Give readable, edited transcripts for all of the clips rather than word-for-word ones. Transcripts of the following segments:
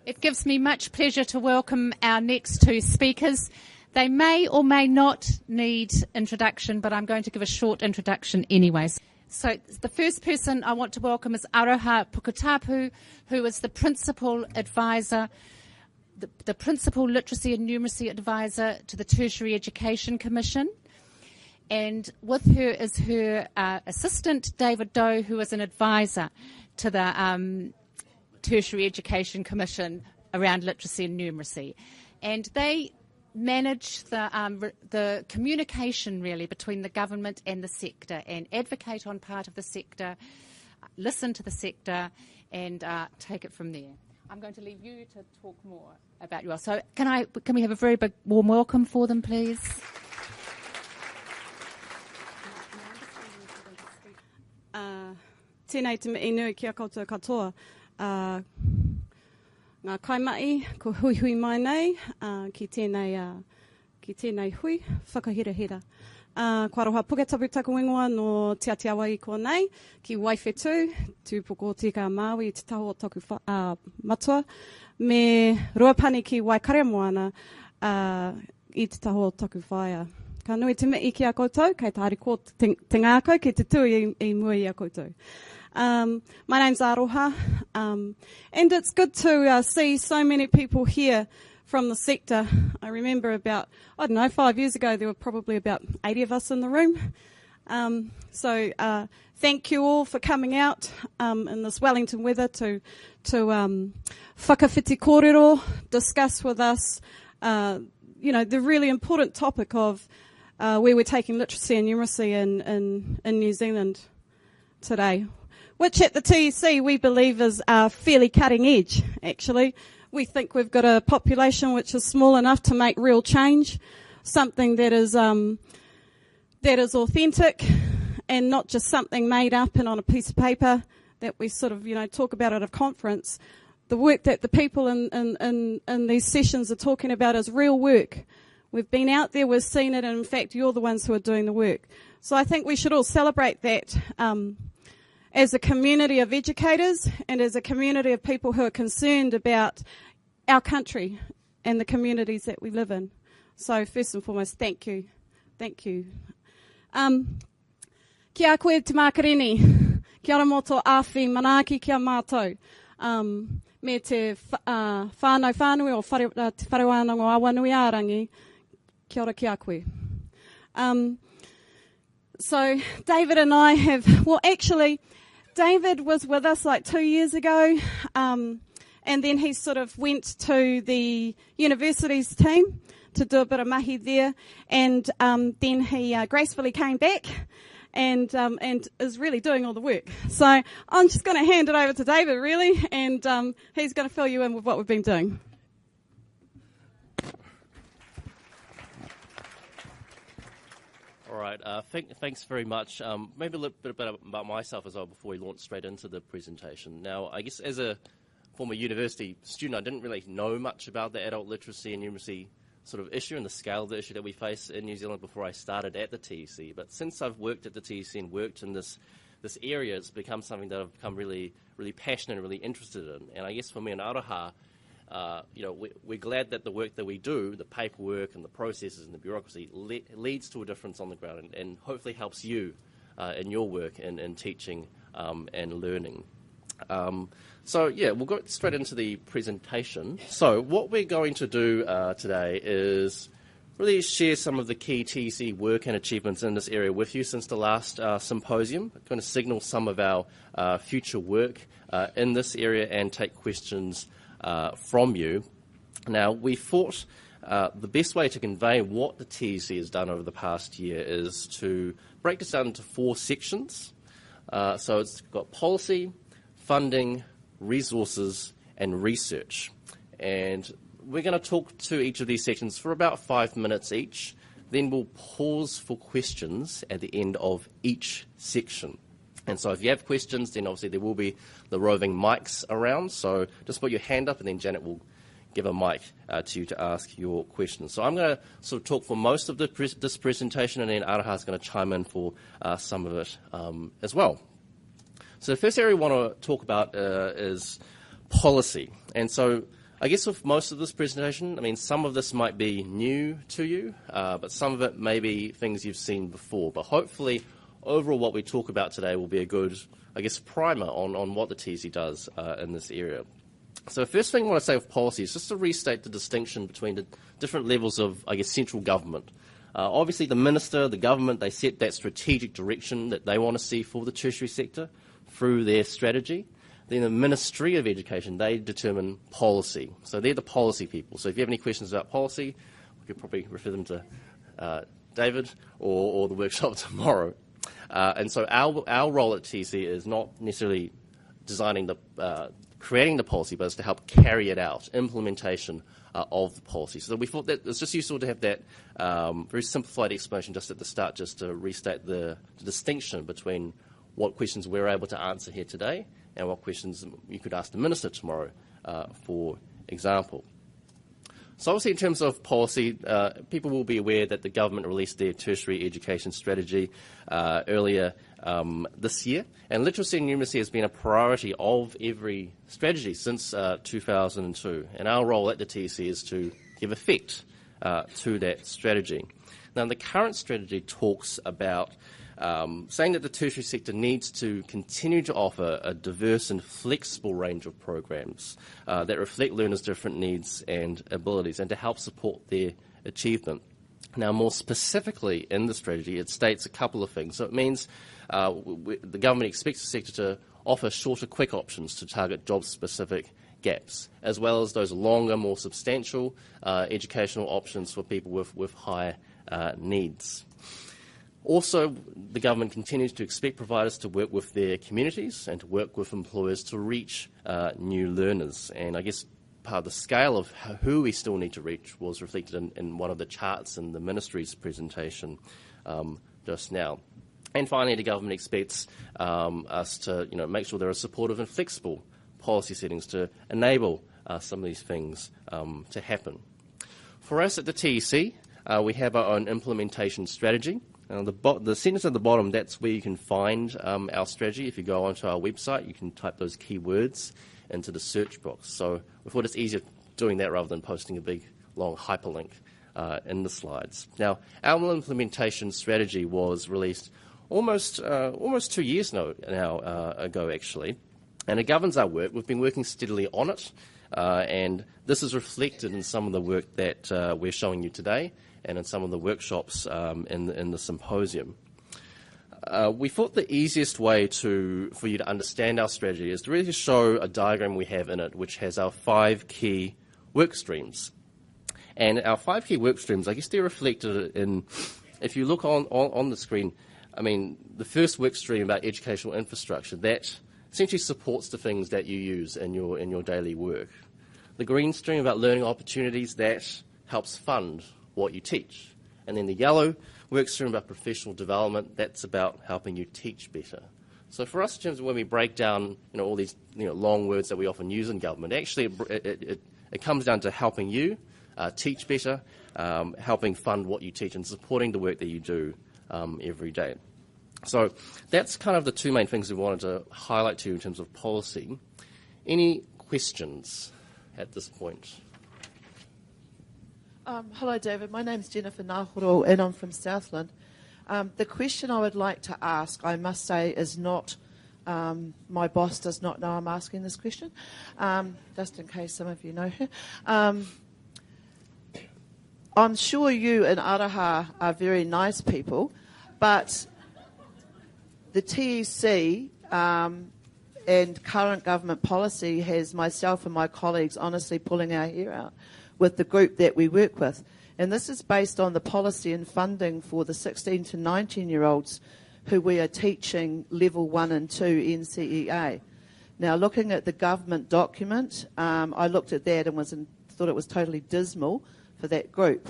It gives me much pleasure to welcome our next two speakers. They may or may not need introduction, but I'm going to give a short introduction anyways. So the first person I want to welcome is Aroha Pukutapu, who is the Principal Advisor, the Principal Literacy and Numeracy Advisor to the Tertiary Education Commission. And with her is her assistant, David Doe, who is an advisor to the Tertiary Education Commission around literacy and numeracy. And they manage the communication really between the government and the sector and advocate on part of the sector, listen to the sector and take it from there. I'm going to leave you to talk more about yours. So can we have a very big warm welcome for them, please? Tēnei te mihi nui kia koutou katoa. Ngā kaimai, ko hui hui mai nei, ki tēnei hui, whakahira. Kua roha Puketapu taku ingoa no Te Atiawa i ko nei, ki Waifetu, tūpoko tika Māui, te taho o taku matua, me Ruapani ki Waikaria moana, i te taho o taku whaia. Ka nui te mihi ki a koutou, kei tāri ko te ngākau, ki te tui i mua i a koutou. My name's Aroha, and it's good to see so many people here from the sector. I remember about, 5 years ago, there were probably about 80 of us in the room. So thank you all for coming out in this Wellington weather to whakawhiti kōrero, discuss with us, the really important topic of where we're taking literacy and numeracy in New Zealand today, which at the TEC we believe is fairly cutting edge, actually. We think we've got a population which is small enough to make real change, something that is authentic and not just something made up and on a piece of paper that we sort of, talk about at a conference. The work that the people in these sessions are talking about is real work. We've been out there, we've seen it, and in fact, you're the ones who are doing the work. So I think we should all celebrate that as a community of educators and as a community of people who are concerned about our country and the communities that we live in. So first and foremost, thank you. Thank you. Kia koe te makareni, kia ora moto awhi manaaki kia mātou. Me te whānau whānui o te wharewanango awanui ārangi, kia ora kia koe. So David and I David was with us like 2 years ago, and then he sort of went to the university's team to do a bit of mahi there, and then he gracefully came back and is really doing all the work. So I'm just going to hand it over to David, really, and he's going to fill you in with what we've been doing. All right, thanks very much. Maybe a little bit about myself as well before we launch straight into the presentation. Now, I guess as a former university student, I didn't really know much about the adult literacy and numeracy sort of issue and the scale of the issue that we face in New Zealand before I started at the TEC. But since I've worked at the TEC and worked in this area, it's become something that I've become really, really passionate and really interested in. And I guess for me in Aroha, we're glad that the work that we do, the paperwork and the processes and the bureaucracy, leads to a difference on the ground and hopefully helps you in your work in teaching and learning. We'll go straight into the presentation. So what we're going to do today is really share some of the key TEC work and achievements in this area with you since the last symposium. We're going to signal some of our future work in this area and take questions from you. Now, we thought the best way to convey what the TEC has done over the past year is to break this down into 4 sections. So it's got policy, funding, resources, and research. And we're going to talk to each of these sections for about 5 minutes each. Then we'll pause for questions at the end of each section. And so if you have questions, then obviously there will be the roving mics around. So just put your hand up and then Janet will give a mic to you to ask your questions. So I'm going to sort of talk for most of this presentation, and then Aroha is going to chime in for some of it as well. So the first area we want to talk about is policy. And so I guess with most of this presentation, I mean, some of this might be new to you, but some of it may be things you've seen before. But hopefully, overall, what we talk about today will be a good, I guess, primer on what the TEC does in this area. So the first thing I want to say with policy is just to restate the distinction between the different levels of, I guess, central government. Obviously, the minister, the government, they set that strategic direction that they want to see for the tertiary sector through their strategy. Then the Ministry of Education, they determine policy. So they're the policy people. So if you have any questions about policy, we could probably refer them to David or the workshop tomorrow. And so our role at TEC is not necessarily designing creating the policy, but it's to help carry it out, implementation of the policy. So we thought that it's just useful to have that very simplified explanation just at the start, just to restate the distinction between what questions we're able to answer here today and what questions you could ask the Minister tomorrow, for example. So obviously in terms of policy, people will be aware that the government released their tertiary education strategy earlier this year, and literacy and numeracy has been a priority of every strategy since 2002, and our role at the TEC is to give effect to that strategy. Now the current strategy talks about saying that the tertiary sector needs to continue to offer a diverse and flexible range of programs that reflect learners' different needs and abilities and to help support their achievement. Now, more specifically in the strategy, it states a couple of things. So it means the government expects the sector to offer shorter, quick options to target job-specific gaps, as well as those longer, more substantial educational options for people with higher needs. Also, the government continues to expect providers to work with their communities and to work with employers to reach new learners. And I guess part of the scale of who we still need to reach was reflected in one of the charts in the Ministry's presentation just now. And finally, the government expects us to make sure there are supportive and flexible policy settings to enable some of these things to happen. For us at the TEC, we have our own implementation strategy. The sentence at the bottom, that's where you can find our strategy. If you go onto our website, you can type those keywords into the search box. So we thought it's easier doing that rather than posting a big, long hyperlink in the slides. Now, our implementation strategy was released almost 2 years now ago, actually, and it governs our work. We've been working steadily on it, and this is reflected in some of the work that we're showing you today and in some of the workshops in the Symposium. We thought the easiest way for you to understand our strategy is to really show a diagram we have in it, which has our 5 key work streams. And our 5 key work streams, I guess they're reflected in, if you look on the screen, I mean, the first work stream about educational infrastructure, that essentially supports the things that you use in your daily work. The green stream about learning opportunities, that helps fund what you teach. And then the yellow work stream about professional development, that's about helping you teach better. So for us, in terms of when we break down all these long words that we often use in government, actually it comes down to helping you teach better, helping fund what you teach and supporting the work that you do every day. So that's kind of the 2 main things we wanted to highlight to you in terms of policy. Any questions at this point? Hello, David. My name's Jennifer Nahoro, and I'm from Southland. The question I would like to ask, I must say, is not, my boss does not know I'm asking this question, just in case some of you know her. I'm sure you and Araha are very nice people, but the TEC and current government policy has myself and my colleagues honestly pulling our hair out with the group that we work with. And this is based on the policy and funding for the 16 to 19-year-olds who we are teaching level 1 and 2 NCEA. Now, looking at the government document, I looked at that and thought it was totally dismal for that group.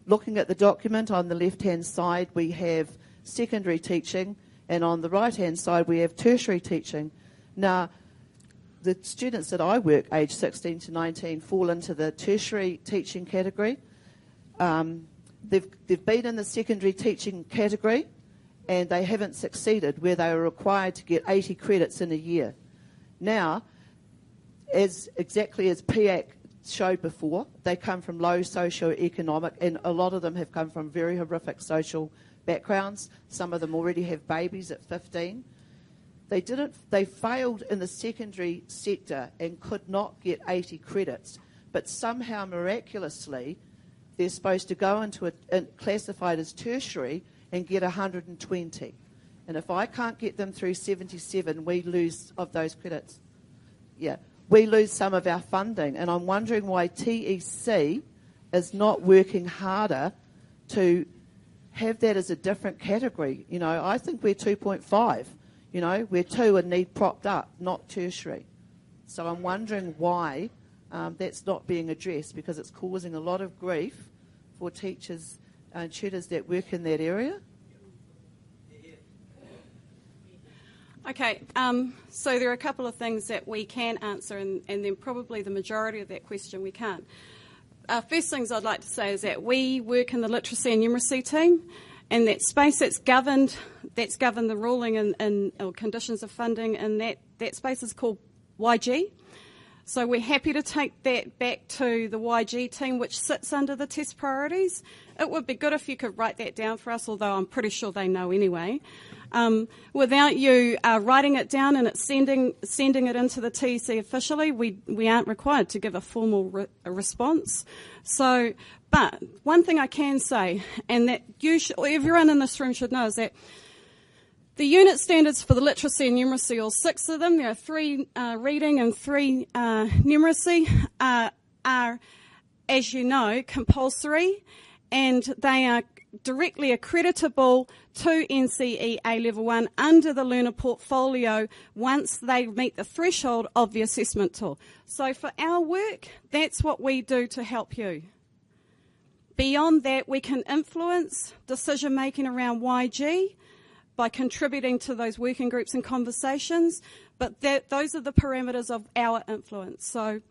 Looking at the document, on the left-hand side, we have secondary teaching, and on the right-hand side, we have tertiary teaching. Now, the students that I work, aged 16 to 19, fall into the tertiary teaching category. They've been in the secondary teaching category, and they haven't succeeded, where they were required to get 80 credits in a year. Now, exactly as PIAC showed before, they come from low socio-economic, and a lot of them have come from very horrific social backgrounds. Some of them already have babies at 15. They failed in the secondary sector and could not get 80 credits, but somehow miraculously they're supposed to go into classified as tertiary and get 120. And if I can't get them through 77, we lose of those credits. Yeah, we lose some of our funding, and I'm wondering why TEC is not working harder to have that as a different category. You know, I think we're 2.5. You know, we're 2 and need propped up, not tertiary. So I'm wondering why that's not being addressed, because it's causing a lot of grief for teachers and tutors that work in that area. Okay, so there are a couple of things that we can answer, and then probably the majority of that question we can't. First things I'd like to say is that we work in the literacy and numeracy team, and that space that's governed the ruling and conditions of funding, and that space is called YG. So we're happy to take that back to the YG team, which sits under the test priorities. It would be good if you could write that down for us, although I'm pretty sure they know anyway. Without you writing it down and sending it into the TEC officially, we aren't required to give a formal response. So, but one thing I can say, and that everyone in this room should know, is that the unit standards for the literacy and numeracy, all 6 of them, there are 3 reading and 3 numeracy, are, as you know, compulsory, and they are directly accreditable to NCE A Level 1 under the learner portfolio once they meet the threshold of the assessment tool. So for our work, that's what we do to help you. Beyond that, we can influence decision making around YG by contributing to those working groups and conversations, but those are the parameters of our influence. So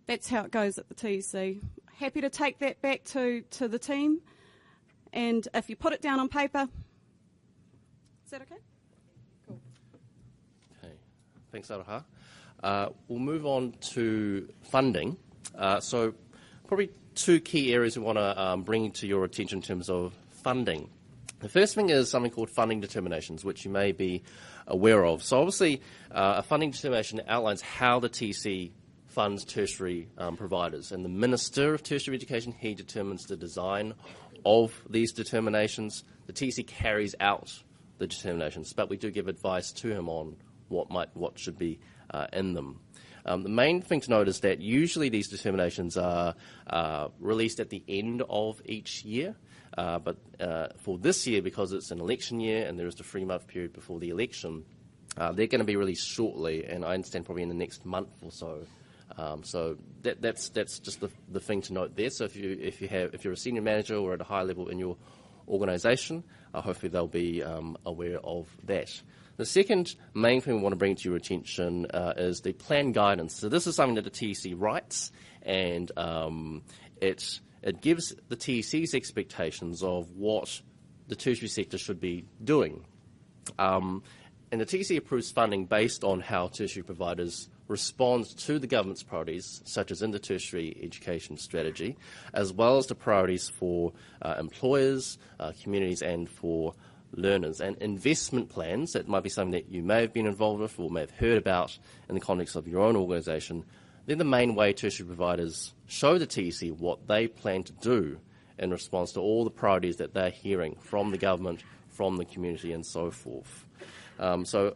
that's how it goes at the TEC. Happy to take that back to the team, and if you put it down on paper, is that okay? Cool. Okay, thanks, Aroha. We'll move on to funding. So probably 2 key areas we want to bring to your attention in terms of funding. The first thing is something called funding determinations, which you may be aware of. So obviously, a funding determination outlines how the TEC funds tertiary providers. And the Minister of Tertiary Education, he determines the design of these determinations. The TEC carries out the determinations, but we do give advice to him on what should be in them. The main thing to note is that usually these determinations are released at the end of each year. But for this year, because it's an election year and there is the 3-month period before the election, they're going to be released shortly, and I understand probably in the next month or so. So that's just the thing to note there. So if you're a senior manager or at a high level in your organisation, hopefully they'll be aware of that. The second main thing we want to bring to your attention is the plan guidance. So this is something that the TEC writes, and it gives the TEC's expectations of what the tertiary sector should be doing. And the TEC approves funding based on how tertiary providers respond to the government's priorities, such as in the Tertiary Education Strategy, as well as the priorities for employers, communities, and for learners. And investment plans, that might be something that you may have been involved with or may have heard about in the context of your own organisation. They're the main way tertiary providers show the TEC what they plan to do in response to all the priorities that they're hearing from the government, from the community, and so forth. So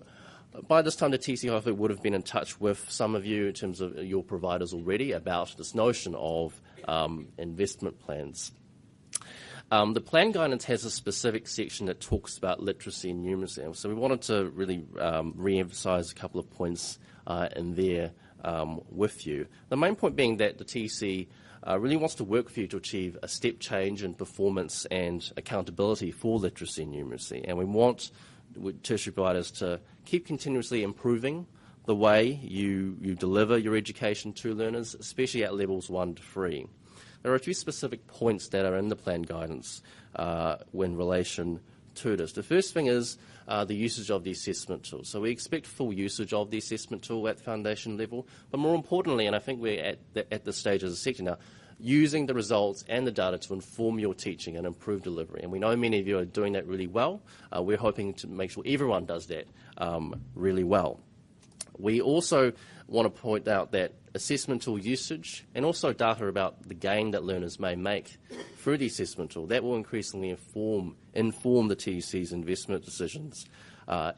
by this time, the TEC hopefully would have been in touch with some of you in terms of your providers already about this notion of investment plans. The plan guidance has a specific section that talks about literacy and numeracy. So we wanted to really re-emphasise a couple of points in there with you. The main point being that the TEC really wants to work with you to achieve a step change in performance and accountability for literacy and numeracy. And we want tertiary providers to keep continuously improving the way you deliver your education to learners, especially at levels 1 to 3. There are a few specific points that are in the plan guidance in relation to this. The first thing is the usage of the assessment tool. So we expect full usage of the assessment tool at foundation level, but more importantly, and I think we're at the stage as a sector now, using the results and the data to inform your teaching and improve delivery. And we know many of you are doing that really well. We're hoping to make sure everyone does that really well. We also want to point out that assessment tool usage and also data about the gain that learners may make through the assessment tool, that will increasingly inform the TEC's investment decisions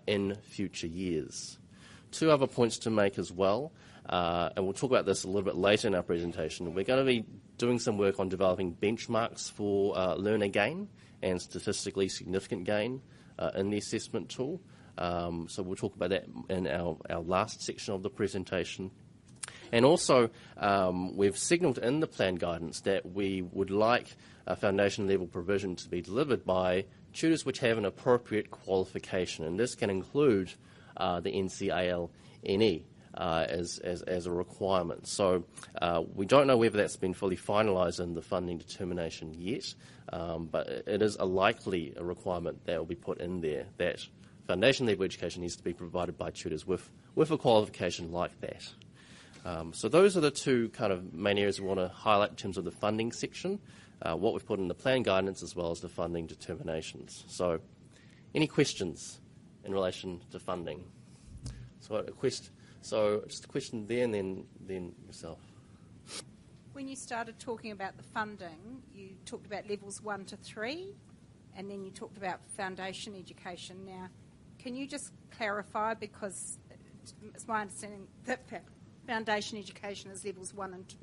in future years. Two other points to make as well, and we'll talk about this a little bit later in our presentation. We're going to be doing some work on developing benchmarks for learner gain and statistically significant gain in the assessment tool. So we'll talk about that in our last section of the presentation. And also, we've signalled in the plan guidance that we would like a foundation level provision to be delivered by tutors which have an appropriate qualification, and this can include the NCALNE as a requirement. So we don't know whether that's been fully finalised in the funding determination yet, but it is a requirement that will be put in there, that foundation level education needs to be provided by tutors with a qualification like that. So those are the two kind of main areas we want to highlight in terms of the funding section, what we've put in the plan guidance as well as the funding determinations. So any questions in relation to funding? So just a question there and then yourself. When you started talking about the funding, you talked about levels 1 to 3, and then you talked about foundation education. Now, can you just clarify, because it's my understanding that foundation education is levels 1 and 2,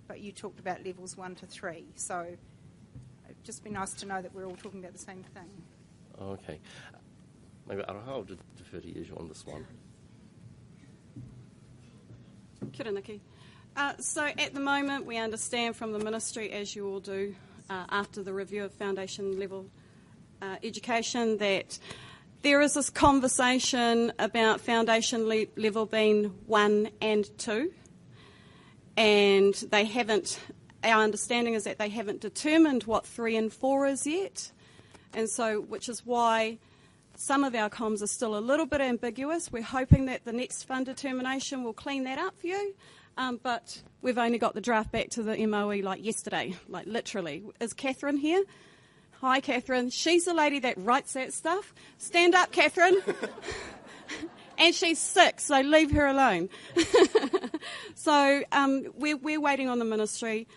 but you talked about levels 1 to 3. So it'd just be nice to know that we're all talking about the same thing. Okay. Maybe I'll defer to you on this one. Kia ora, Nikki. So at the moment, we understand from the Ministry, as you all do, after the review of foundation level education, that there is this conversation about foundation level being 1 and 2, and they haven't, our understanding is that they haven't determined what 3 and 4 is yet, and so, which is why some of our comms are still a little bit ambiguous. We're hoping that the next fund determination will clean that up for you, but we've only got the draft back to the MOE like yesterday, like literally. Is Catherine here? Hi, Catherine. She's the lady that writes that stuff. Stand up, Catherine. And she's sick, so leave her alone. So we're waiting on the Ministry.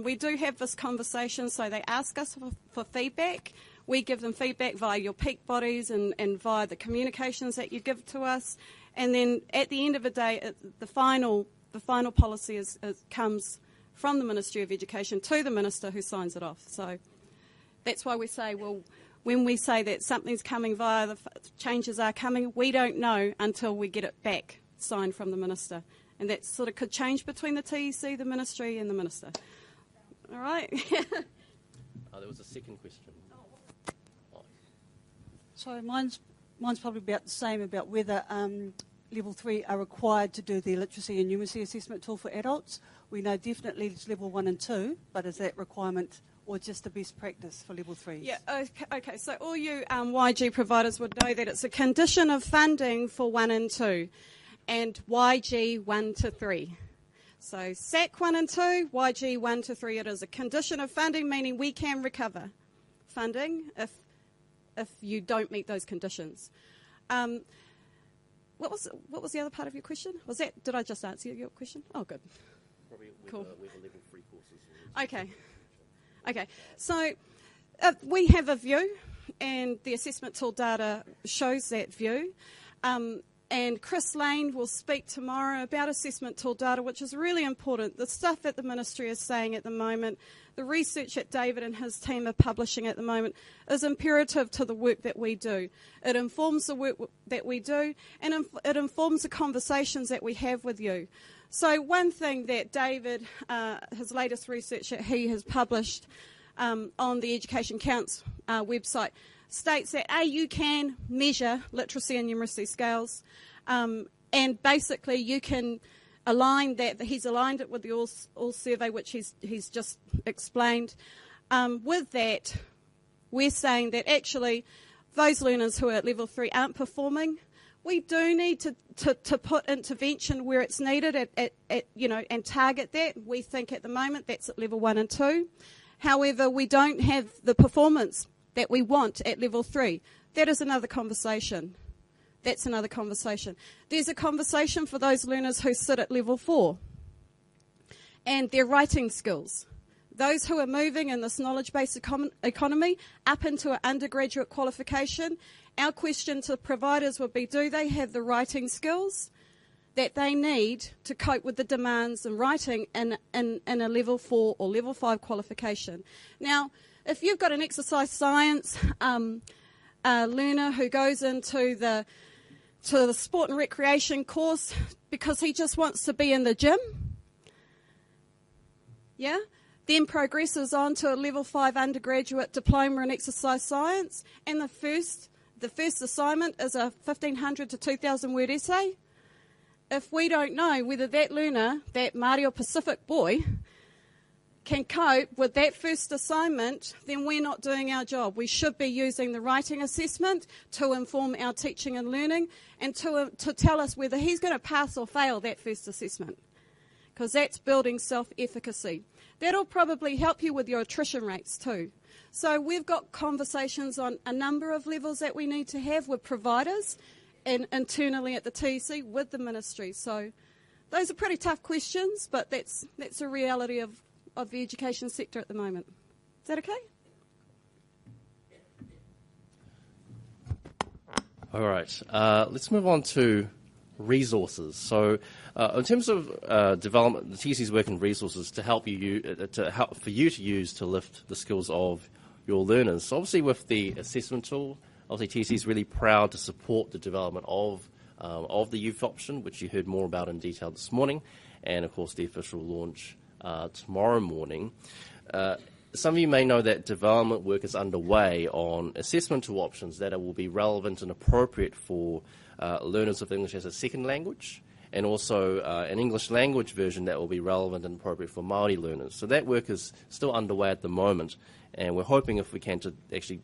We do have this conversation, so they ask us for feedback. We give them feedback via your peak bodies and via the communications that you give to us. And then at the end of the day, the final policy comes from the Ministry of Education to the Minister, who signs it off. So that's why we say, well, when we say that something's coming via the changes are coming, we don't know until we get it back signed from the Minister. And that sort of could change between the TEC, the Ministry and the Minister. All right? There was a second question. So mine's probably about the same, about whether Level 3 are required to do the literacy and numeracy assessment tool for adults. We know definitely it's Level 1 and 2, but is that requirement or just the best practice for Level 3s? Yeah, okay. So all you YG providers would know that it's a condition of funding for 1 and 2 and YG 1 to 3. So SAC 1 and 2, YG 1 to 3, it is a condition of funding, meaning we can recover funding if you don't meet those conditions. What was the other part of your question? Did I just answer your question? Oh, good. Probably cool. Level 3 courses. Okay. So we have a view, and the assessment tool data shows that view. And Chris Lane will speak tomorrow about assessment tool data, which is really important. The stuff that the Ministry is saying at the moment, the research that David and his team are publishing at the moment, is imperative to the work that we do. It informs the work that we do, and it informs the conversations that we have with you. So one thing that David, his latest research that he has published on the Education Counts website, states that you can measure literacy and numeracy scales, and basically you can align that. He's aligned it with the All survey, which he's just explained. With that, we're saying that actually those learners who are at level 3 aren't performing, we do need to put intervention where it's needed and target that. We think at the moment that's at level 1 and 2. However, we don't have the performance that we want at level 3. That is another conversation. That's another conversation. There's a conversation for those learners who sit at level 4 and their writing skills. Those who are moving in this knowledge-based economy up into an undergraduate qualification, our question to providers would be, do they have the writing skills that they need to cope with the demands in writing in a level 4 or level 5 qualification? Now, if you've got an exercise science learner who goes into the sport and recreation course because he just wants to be in the gym, then progresses on to a level 5 undergraduate diploma in exercise science, and the first assignment is a 1,500 to 2,000 word essay. If we don't know whether that learner, that Māori or Pacific boy, can cope with that first assignment, then we're not doing our job. We should be using the writing assessment to inform our teaching and learning and to tell us whether he's going to pass or fail that first assessment, because that's building self-efficacy. That'll probably help you with your attrition rates too. So we've got conversations on a number of levels that we need to have with providers and internally at the TEC with the ministry. So those are pretty tough questions, but that's a reality of the education sector at the moment. Is that okay? All right. Let's move on to resources. So, in terms of development, the TEC's work in resources to help you for you to use to lift the skills of your learners. So obviously, with the assessment tool, obviously TEC is really proud to support the development of the youth option, which you heard more about in detail this morning, and of course the official launch tomorrow morning. Some of you may know that development work is underway on assessment tool options that will be relevant and appropriate for learners of English as a second language, and also an English language version that will be relevant and appropriate for Māori learners. So that work is still underway at the moment, and we're hoping, if we can, to actually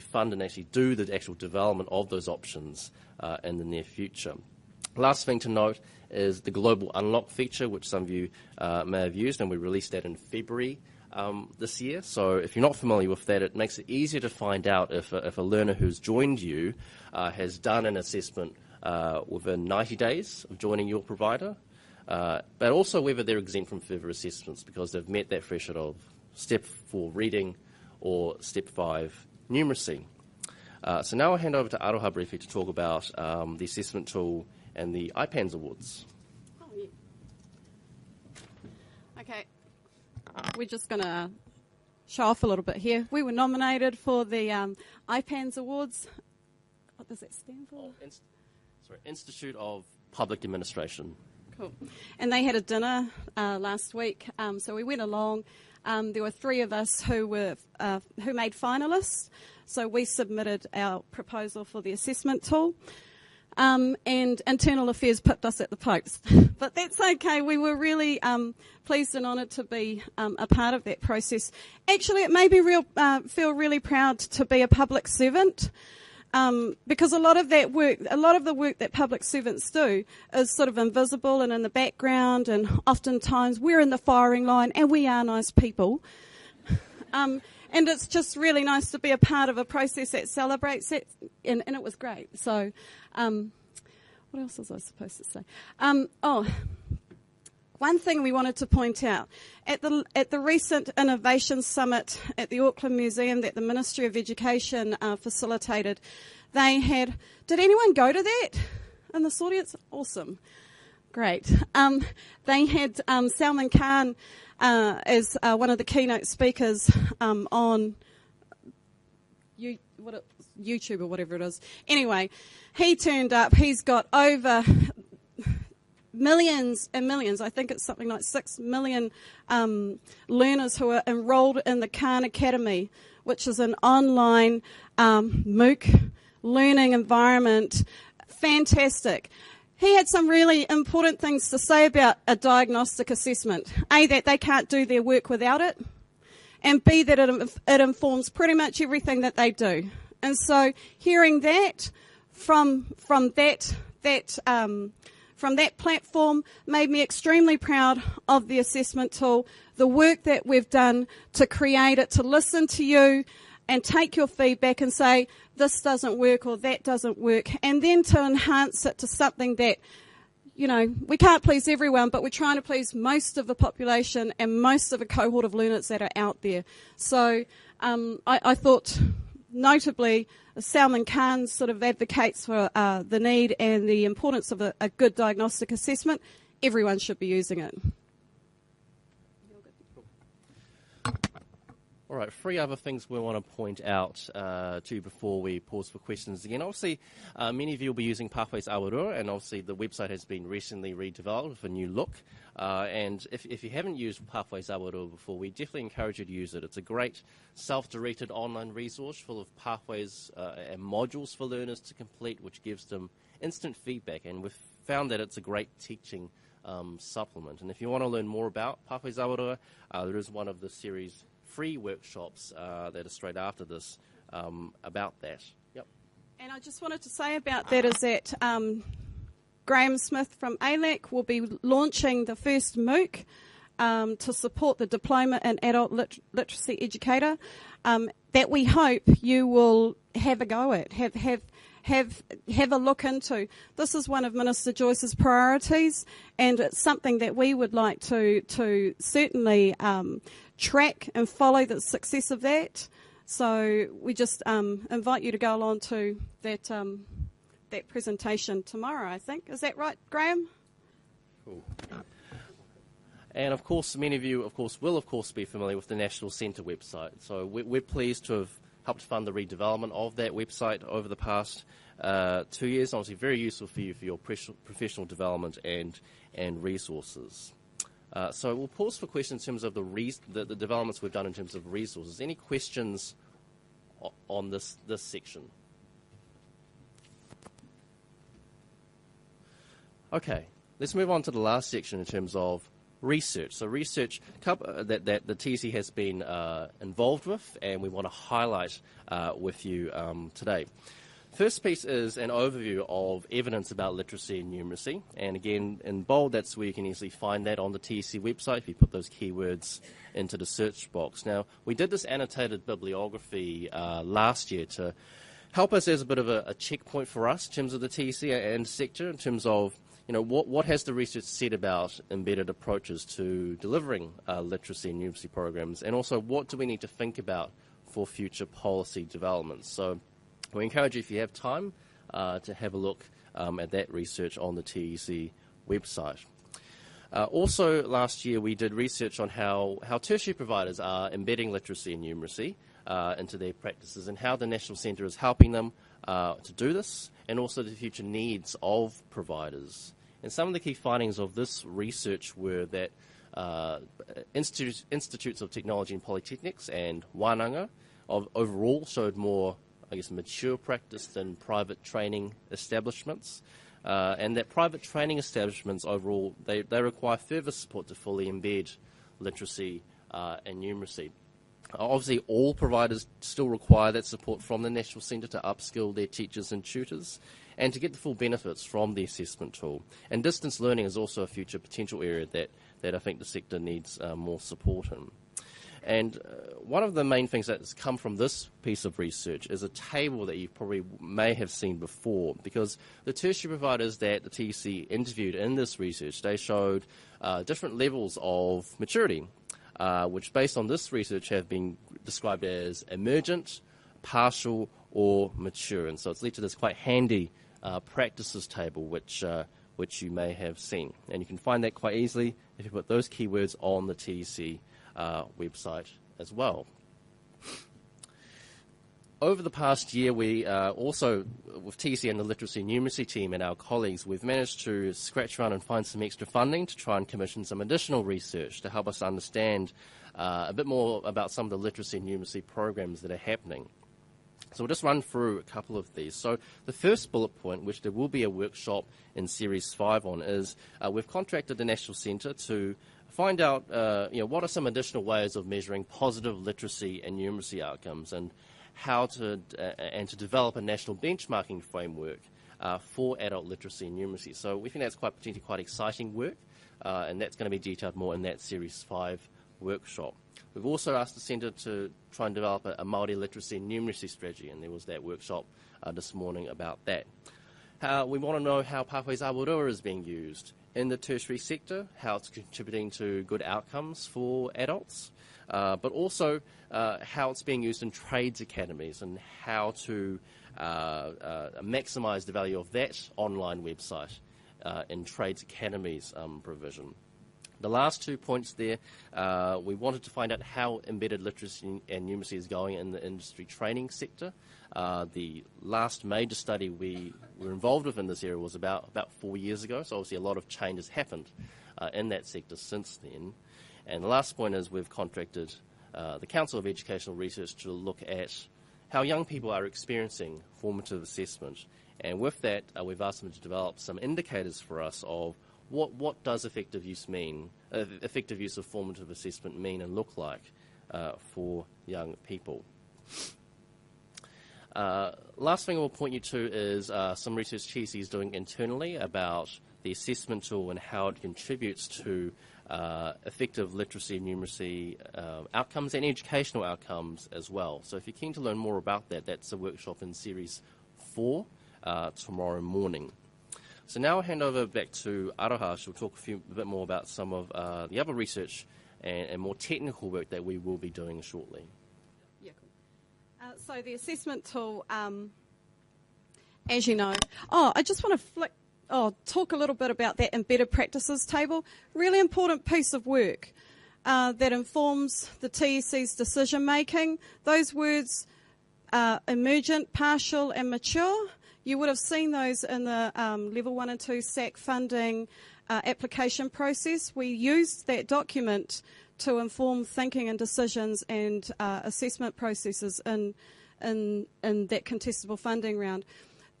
fund and actually do the actual development of those options in the near future. Last thing to note is the Global Unlock feature, which some of you may have used, and we released that in February this year. So if you're not familiar with that, it makes it easier to find out if a learner who's joined you has done an assessment within 90 days of joining your provider, but also whether they're exempt from further assessments because they've met that threshold of Step 4 reading or Step 5 numeracy. So now I'll hand over to Aroha briefly to talk about the assessment tool and the IPAN Awards. Oh, yeah. Okay, we're just going to show off a little bit here. We were nominated for the IPAN Awards. What does that stand for? Institute of Public Administration. Cool. And they had a dinner last week, so we went along. There were 3 of us who made finalists, so we submitted our proposal for the assessment tool. And Internal Affairs pipped us at the post. But that's okay. We were really pleased and honoured to be a part of that process. Actually, it made me feel really proud to be a public servant, because a lot of the work that public servants do is sort of invisible and in the background, and oftentimes we're in the firing line, and we are nice people. And it's just really nice to be a part of a process that celebrates it, and it was great. So, what else was I supposed to say? One thing we wanted to point out, at the recent Innovation Summit at the Auckland Museum that the Ministry of Education facilitated, they had, did anyone go to that in this audience? Awesome. Great. They had Salman Khan as one of the keynote speakers on YouTube or whatever it is. Anyway, he turned up. He's got over millions and millions. I think it's something like 6 million learners who are enrolled in the Khan Academy, which is an online MOOC learning environment. Fantastic. He had some really important things to say about a diagnostic assessment. A, that they can't do their work without it, and B, that it informs pretty much everything that they do And so hearing that from that platform made me extremely proud of the assessment tool, the work that we've done to create it, to listen to you and take your feedback and say, this doesn't work or that doesn't work, and then to enhance it to something that, you know, we can't please everyone, but we're trying to please most of the population and most of a cohort of learners that are out there. So I thought, notably, Salman Khan sort of advocates for the need and the importance of a good diagnostic assessment. Everyone should be using it. All right, 3 other things we want to point out to you before we pause for questions again. Obviously, many of you will be using Pathways Awarua, and obviously the website has been recently redeveloped with a new look. And if you haven't used Pathways Awarua before, we definitely encourage you to use it. It's a great self-directed online resource full of pathways and modules for learners to complete, which gives them instant feedback. And we've found that it's a great teaching supplement. And if you want to learn more about Pathways Awarua, there is one of the series free workshops that are straight after this about that. Yep. And I just wanted to say about that is that Graham Smith from ALAC will be launching the first MOOC to support the Diploma in Adult Literacy Educator that we hope you will have a go at, have a look into. This is one of Minister Joyce's priorities, and it's something that we would like to certainly track and follow the success of that. So we just invite you to go along to that that presentation tomorrow, I think. Is that right, Graham? Cool. And of course, many of you, will be familiar with the National Centre website. So we're pleased to have helped fund the redevelopment of that website over the past 2 years. Obviously, very useful for you for your professional development and resources. So we'll pause for questions in terms of the developments we've done in terms of resources. Any questions on this section? Okay, let's move on to the last section in terms of research. So research that the TEC has been involved with, and we want to highlight with you today. First piece is an overview of evidence about literacy and numeracy. And again, in bold, that's where you can easily find that on the TEC website if you put those keywords into the search box. Now, we did this annotated bibliography last year to help us as a bit of a checkpoint for us in terms of the TEC and sector, in terms of, you know, what has the research said about embedded approaches to delivering literacy and numeracy programs, and also what do we need to think about for future policy developments. So we encourage you, if you have time, to have a look at that research on the TEC website. Also, last year we did research on how tertiary providers are embedding literacy and numeracy into their practices, and how the National Centre is helping them to do this, and also the future needs of providers. And some of the key findings of this research were that institutes of technology and polytechnics and wānanga overall showed more, I guess, mature practice than private training establishments, and that private training establishments overall, they require further support to fully embed literacy and numeracy. Obviously, all providers still require that support from the National Centre to upskill their teachers and tutors, and to get the full benefits from the assessment tool. And distance learning is also a future potential area that I think the sector needs more support in. And one of the main things that has come from this piece of research is a table that you probably may have seen before, because the tertiary providers that the TEC interviewed in this research, they showed different levels of maturity, which based on this research have been described as emergent, partial, or mature. And so it's led to this quite handy practices table, which you may have seen. And you can find that quite easily if you put those keywords on the TEC website as well. Over the past year, we also, with TEC and the Literacy and Numeracy team and our colleagues, we've managed to scratch around and find some extra funding to try and commission some additional research to help us understand a bit more about some of the literacy and numeracy programs that are happening. So we'll just run through a couple of these. So the first bullet point, which there will be a workshop in Series 5 on, is we've contracted the National Centre to find out what are some additional ways of measuring positive literacy and numeracy outcomes, and how to and to develop a national benchmarking framework for adult literacy and numeracy. So we think that's potentially quite exciting work, and that's going to be detailed more in that Series 5 workshop. We've also asked the Centre to try and develop a Māori literacy and numeracy strategy, and there was that workshop this morning about that. We want to know how Pathways Awarua is being used in the tertiary sector, how it's contributing to good outcomes for adults, but also how it's being used in trades academies and how to maximise the value of that online website in trades academies provision. The last 2 points there, we wanted to find out how embedded literacy and numeracy is going in the industry training sector. The last major study we were involved with in this area was about 4 years ago, so obviously a lot of change has happened in that sector since then. And the last point is we've contracted the Council of Educational Research to look at how young people are experiencing formative assessment. And with that, we've asked them to develop some indicators for us of what does effective use of formative assessment mean and look like for young people. Last thing I will point you to is some research TEC is doing internally about the assessment tool and how it contributes to effective literacy and numeracy outcomes and educational outcomes as well. So if you're keen to learn more about that, that's a workshop in Series 4 tomorrow morning. So now I'll hand over back to Aroha. She'll talk a bit more about some of the other research and more technical work that we will be doing shortly. Yeah, cool. So the assessment tool, as you know, I just want to talk a little bit about that embedded practices table. Really important piece of work that informs the TEC's decision making. Those words, emergent, partial and mature, you would have seen those in the Level 1 and 2 SAC funding application process. We used that document to inform thinking and decisions and assessment processes in that contestable funding round.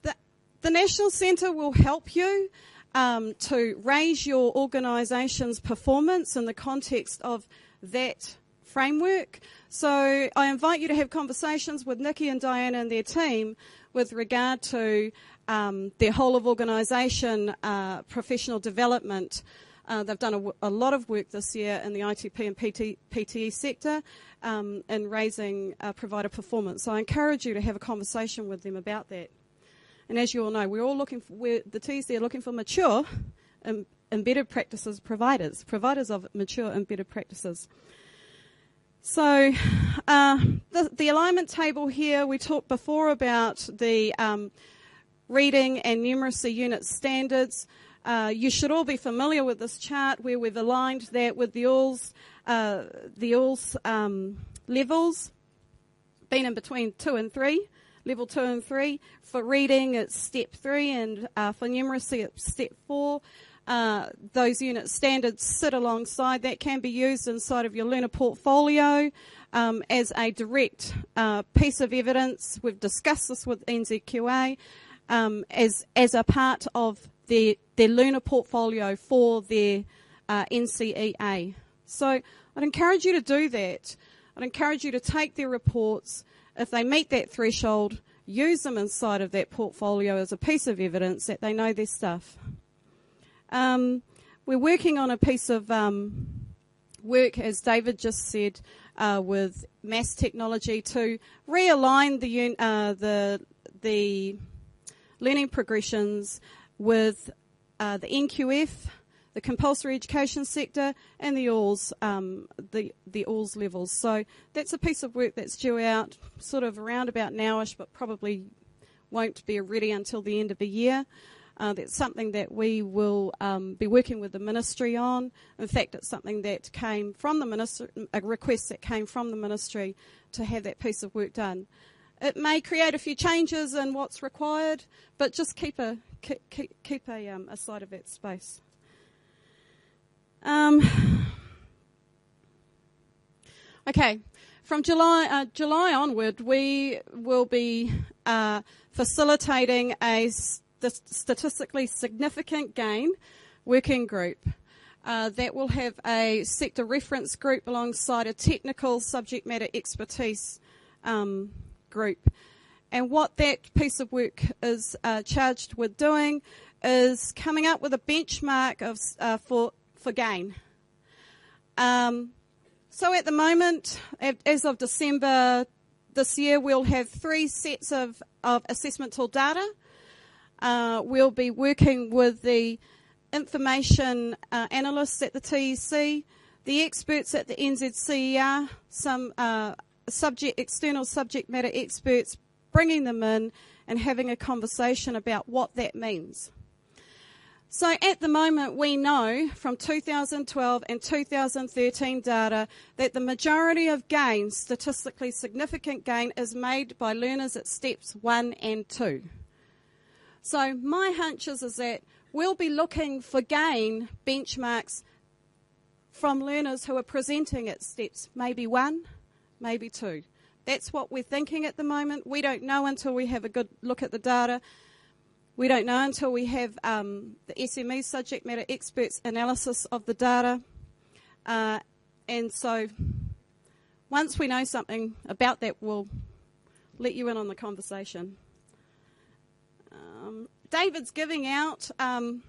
The National Centre will help you to raise your organisation's performance in the context of that framework. So I invite you to have conversations with Nikki and Diana and their team with regard to their whole of organisation professional development. They've done a lot of work this year in the ITP and PTE sector in raising provider performance. So I encourage you to have a conversation with them about that. And as you all know, we're all looking for, the TEC are looking for mature embedded practices providers of mature embedded practices. So the alignment table here, we talked before about the reading and numeracy unit standards. You should all be familiar with this chart where we've aligned that with the ALS levels, being in between 2 and 3, level 2 and 3. For reading, it's step 3, and for numeracy, it's step 4. Those unit standards sit alongside. That can be used inside of your learner portfolio as a direct piece of evidence. We've discussed this with NZQA as a part of their learner portfolio for their NCEA. So I'd encourage you to do that. I'd encourage you to take their reports. If they meet that threshold, use them inside of that portfolio as a piece of evidence that they know their stuff. We're working on a piece of work, as David just said, with mass technology to realign the learning progressions with the NQF, the compulsory education sector, and the ALS, the ALS levels. So that's a piece of work that's due out sort of around about nowish, but probably won't be ready until the end of the year. That's something that we will be working with the ministry on. In fact, it's something that came from the ministry, a request that came from the ministry to have that piece of work done. It may create a few changes in what's required, but just keep a side of that space. Okay, from July onward, we will be facilitating the statistically significant gain working group that will have a sector reference group alongside a technical subject matter expertise group. And what that piece of work is charged with doing is coming up with a benchmark of for gain. So at the moment, as of December this year, we'll have 3 sets of assessment tool data. We'll be working with the information analysts at the TEC, the experts at the NZCER, some external subject matter experts, bringing them in and having a conversation about what that means. So at the moment, we know from 2012 and 2013 data that the majority of gain, statistically significant gain, is made by learners at steps 1 and 2. So my hunch is that we'll be looking for gain benchmarks from learners who are presenting at steps maybe 1, maybe 2. That's what we're thinking at the moment. We don't know until we have a good look at the data. We don't know until we have the SME subject matter experts analysis of the data. And so once we know something about that, we'll let you in on the conversation. David's giving out the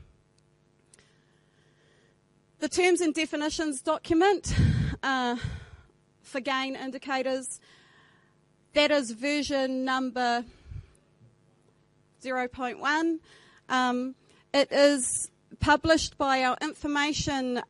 terms and definitions document for gain indicators. That is version number 0.1. It is published by our information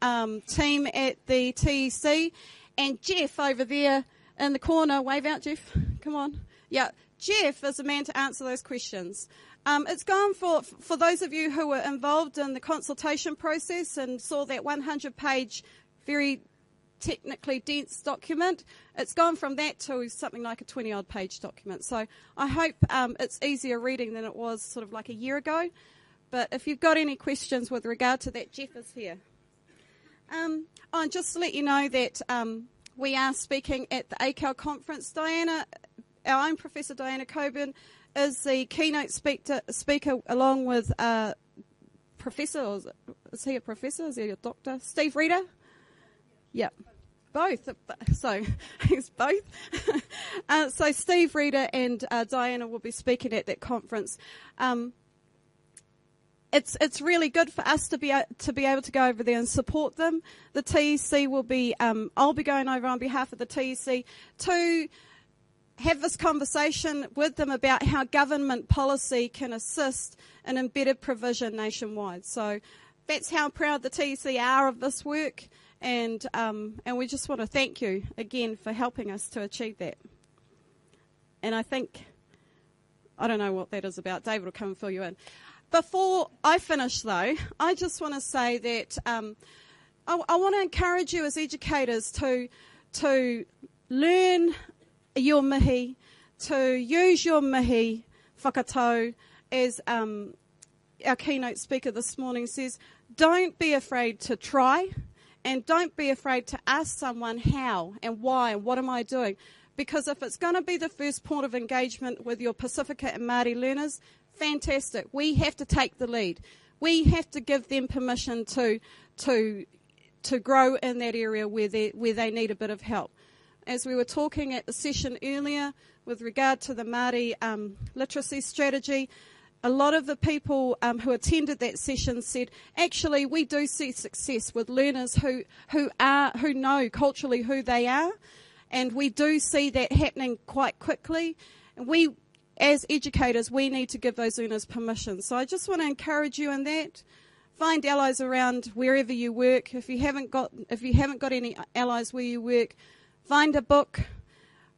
team at the TEC. And Jeff over there in the corner, wave out, Jeff, come on. Yeah, Jeff is the man to answer those questions. It's gone for those of you who were involved in the consultation process and saw that 100-page, very technically dense document. It's gone from that to something like a 20-odd page document. So I hope it's easier reading than it was sort of like a year ago. But if you've got any questions with regard to that, Jeff is here. And just to let you know that we are speaking at the ACAL conference. Diana, our own Professor Diana Coburn, is the keynote speaker along with Professor, is he a professor? Is he a doctor? Steve Reeder? Yep. Both. So he's both. So Steve Reeder and Diana will be speaking at that conference. It's really good for us to be able to go over there and support them. The TEC will be. I'll be going over on behalf of the TEC to have this conversation with them about how government policy can assist in embedded provision nationwide. So that's how proud the TEC are of this work. And we just want to thank you again for helping us to achieve that. And I don't know what that is about. David will come and fill you in. Before I finish, though, I just want to say that I want to encourage you as educators to learn your mihi, to use your mihi whakatau, as our keynote speaker this morning says. Don't be afraid to try. And don't be afraid to ask someone how and why and what am I doing. Because if it's going to be the first point of engagement with your Pacifica and Māori learners, fantastic. We have to take the lead. We have to give them permission to grow in that area where they need a bit of help. As we were talking at the session earlier with regard to the Māori literacy strategy, a lot of the people who attended that session said, actually, we do see success with learners who know culturally who they are, and we do see that happening quite quickly. And we, as educators, we need to give those learners permission. So I just want to encourage you in that. Find allies around wherever you work. If you haven't got any allies where you work, find a book,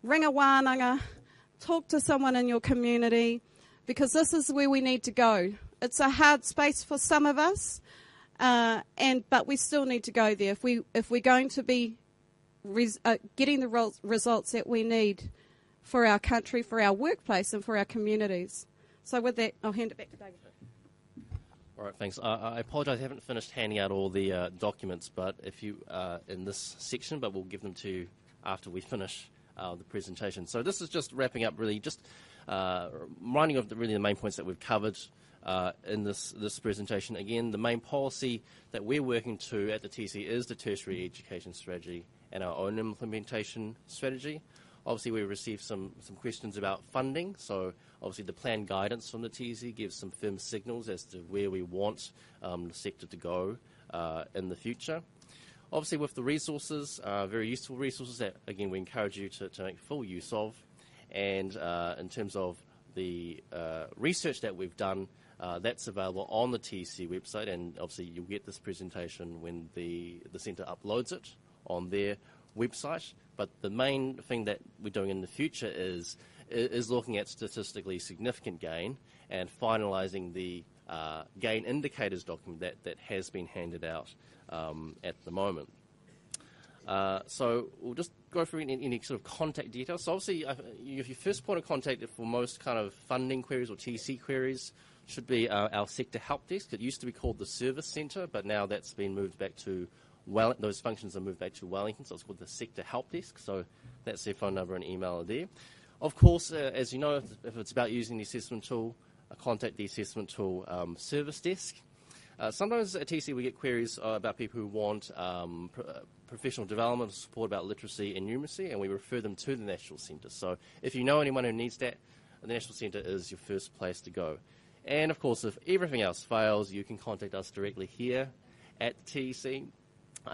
ring a wānanga, talk to someone in your community. Because this is where we need to go. It's a hard space for some of us, but we still need to go there if we're going to be getting the results that we need for our country, for our workplace, and for our communities. So with that, I'll hand it back to David. All right, thanks. I apologise, I haven't finished handing out all the documents, but if you in this section, but we'll give them to you after we finish the presentation. So this is just wrapping up, really, just reminding of the main points that we've covered in this presentation. Again, the main policy that we're working to at the TEC is the Tertiary Education Strategy and our own implementation strategy. Obviously, we received some questions about funding. So obviously, the planned guidance from the TEC gives some firm signals as to where we want the sector to go in the future. Obviously, with the resources, very useful resources that, again, we encourage you to make full use of. And in terms of the research that we've done, that's available on the TEC website, and obviously you'll get this presentation when the centre uploads it on their website. But the main thing that we're doing in the future is looking at statistically significant gain and finalising the gain indicators document that has been handed out at the moment. So we'll just go through any sort of contact details. So obviously, your first point of contact for most kind of funding queries or TEC queries should be our sector help desk. It used to be called the service centre, but now that's been moved back to those functions are moved back to Wellington, so it's called the sector help desk. So that's their phone number and email there. Of course, as you know, if it's about using the assessment tool, contact the assessment tool service desk. Sometimes at TEC we get queries about people who want professional development or support about literacy and numeracy, and we refer them to the National Centre. So if you know anyone who needs that, the National Centre is your first place to go. And of course, if everything else fails, you can contact us directly here at TEC.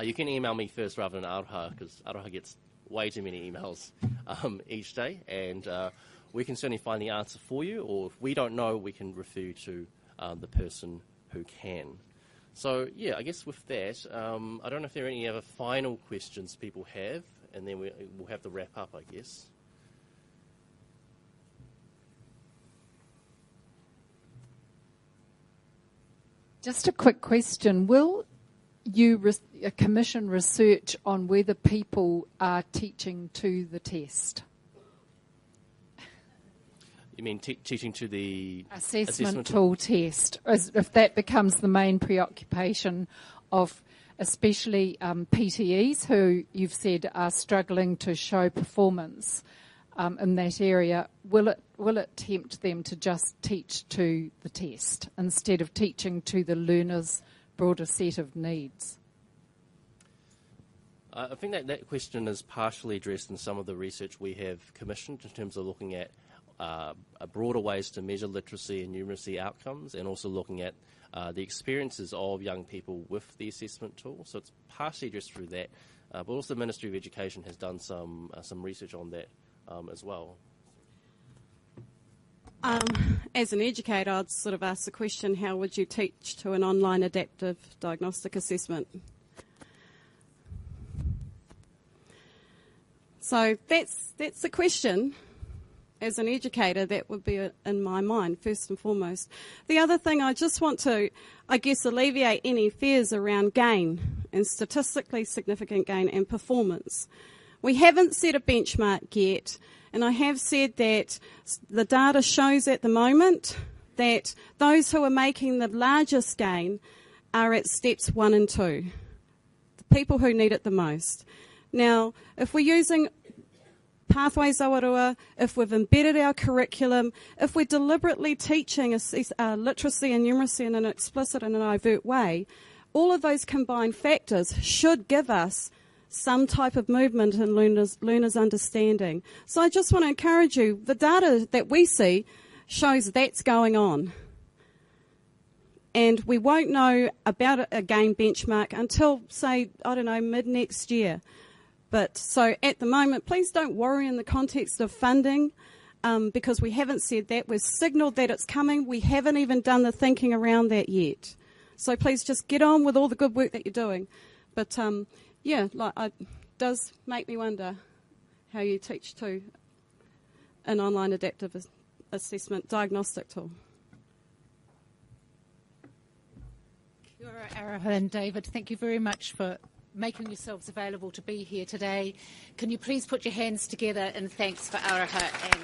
You can email me first rather than Aroha, because Aroha gets way too many emails each day, and we can certainly find the answer for you, or if we don't know, we can refer you to the person who can. So, yeah, I guess with that, I don't know if there are any other final questions people have, and then we'll have to wrap up, I guess. Just a quick question. Will you commission research on whether people are teaching to the test? You mean teaching to the assessment tool test, if that becomes the main preoccupation of especially PTEs who you've said are struggling to show performance in that area, will it tempt them to just teach to the test instead of teaching to the learner's broader set of needs? I think that question is partially addressed in some of the research we have commissioned in terms of looking at broader ways to measure literacy and numeracy outcomes, and also looking at the experiences of young people with the assessment tool. So it's partially addressed through that, but also the Ministry of Education has done some research on that as well. As an educator, I'd sort of ask the question, how would you teach to an online adaptive diagnostic assessment? So that's the question. As an educator, that would be in my mind, first and foremost. The other thing, I just want to, I guess, alleviate any fears around gain and statistically significant gain and performance. We haven't set a benchmark yet, and I have said that the data shows at the moment that those who are making the largest gain are at steps 1 and 2, the people who need it the most. Now, if we're using Pathways Awarua, if we've embedded our curriculum, if we're deliberately teaching literacy and numeracy in an explicit and an overt way, all of those combined factors should give us some type of movement in learners' understanding. So I just want to encourage you, the data that we see shows that's going on. And we won't know about a gain benchmark until, say, I don't know, mid-next year. But so at the moment, please don't worry in the context of funding, because we haven't said that. We've signalled that it's coming. We haven't even done the thinking around that yet. So please just get on with all the good work that you're doing. But it does make me wonder how you teach to an online adaptive assessment diagnostic tool. Kia ora, Araha and David. Thank you very much for making yourselves available to be here today. Can you please put your hands together in thanks for Araha and